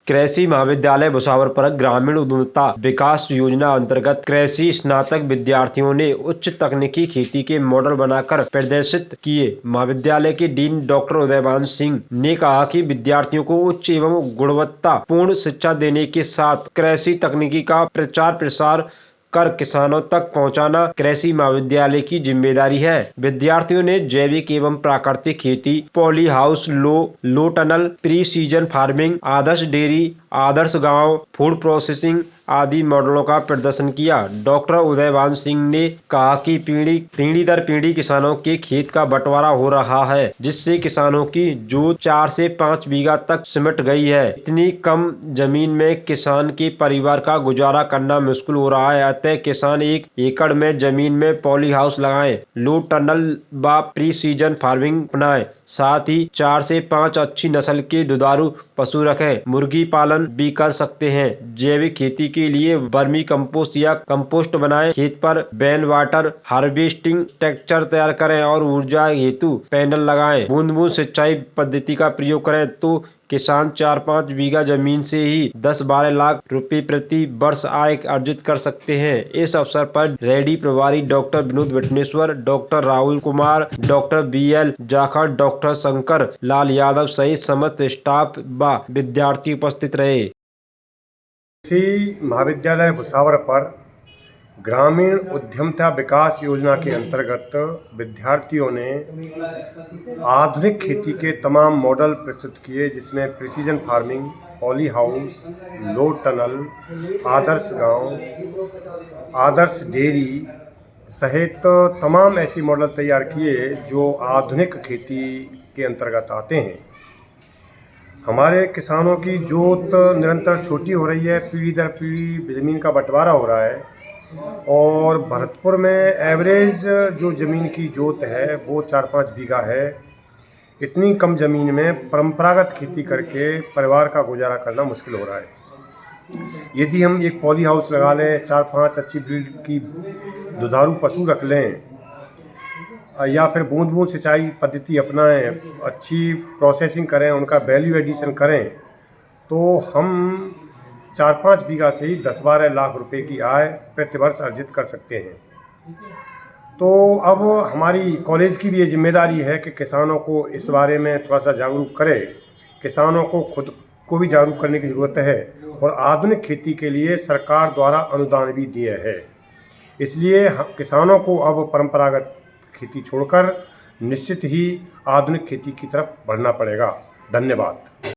कृषि महाविद्यालय भुसावर पर ग्रामीण उद्यमिता विकास योजना अंतर्गत कृषि स्नातक विद्यार्थियों ने उच्च तकनीकी खेती के मॉडल बनाकर प्रदर्शित किए। महाविद्यालय के डीन डॉक्टर उदयवांश सिंह ने कहा कि विद्यार्थियों को उच्च एवं गुणवत्तापूर्ण शिक्षा देने के साथ कृषि तकनीकी का प्रचार प्रसार कर किसानों तक पहुंचाना कृषि महाविद्यालय की जिम्मेदारी है। विद्यार्थियों ने जैविक एवं प्राकृतिक खेती, poly house, low tunnel, pre season farming, आदर्श डेयरी, आदर्श गांव, फूड प्रोसेसिंग आदि मॉडलों का प्रदर्शन किया। डॉक्टर उदयवांश सिंह ने कहा कि पीढ़ी दर पीढ़ी किसानों के खेत का बंटवारा हो रहा है, जिससे किसानों की जोत 4 से 5 बीघा तक सिमट गई है। इतनी कम जमीन में किसान के परिवार का गुजारा करना मुश्किल हो रहा है, अतः किसान 1 एकड़ में जमीन में पॉली हाउस लगाएं, लो टनल व प्री सीजन फार्मिंग अपनाएं, साथ ही 4 से 5 अच्छी नस्ल के दुधारू पशु रखें, मुर्गी पालन भी कर सकते हैं। जैविक खेती के लिए वर्मी कंपोस्ट या कंपोस्ट बनाएं, खेत पर रेन वाटर हार्वेस्टिंग स्ट्रक्चर तैयार करें और ऊर्जा हेतु पैनल लगाएं। बूंद बूंद सिंचाई पद्धति का प्रयोग करें तो किसान 4-5 बीघा जमीन से ही 10-12 लाख रुपए प्रति वर्ष आय अर्जित कर सकते हैं। इस अवसर पर रेडी प्रभारी doctor Vinod Bhatneshwar, doctor Rahul Kumar, doctor BL Jakhar, doctor Shankar Lal Yadav सहित समस्त स्टाफ व विद्यार्थी उपस्थित रहे। कृषि महाविद्यालय भुसावर पर ग्रामीण उद्यमिता विकास योजना के अंतर्गत विद्यार्थियों ने आधुनिक खेती के तमाम मॉडल प्रस्तुत किए, जिसमें precision farming, poly house, low tunnel, आदर्श गांव, आदर्श डेयरी सहित तमाम ऐसे मॉडल तैयार किए जो आधुनिक खेती के अंतर्गत आते हैं। हमारे किसानों की जोत निरंतर छोटी हो रही है, पीढ़ी दर पीढ़ी ज़मीन का बंटवारा हो रहा है और भरतपुर में एवरेज जो ज़मीन की जोत है वो 4-5 बीघा है। इतनी कम ज़मीन में परंपरागत खेती करके परिवार का गुजारा करना मुश्किल हो रहा है। यदि हम एक पॉली हाउस लगा लें, 4-5 अच्छी ब्रीड की दुधारू पशु रख लें या फिर बूंद बूंद सिंचाई पद्धति अपनाएं, अच्छी प्रोसेसिंग करें, उनका वैल्यू एडिशन करें, तो हम 4-5 बीघा से ही 10-12 लाख रुपए की आय प्रतिवर्ष अर्जित कर सकते हैं। तो अब हमारी कॉलेज की भी ये जिम्मेदारी है कि किसानों को इस बारे में थोड़ा सा जागरूक करें। किसानों को खुद को भी जागरूक करने की ज़रूरत है और आधुनिक खेती के लिए सरकार द्वारा अनुदान भी दिए है। इसलिए किसानों को अब परंपरागत खेती छोड़कर निश्चित ही आधुनिक खेती की तरफ बढ़ना पड़ेगा। धन्यवाद।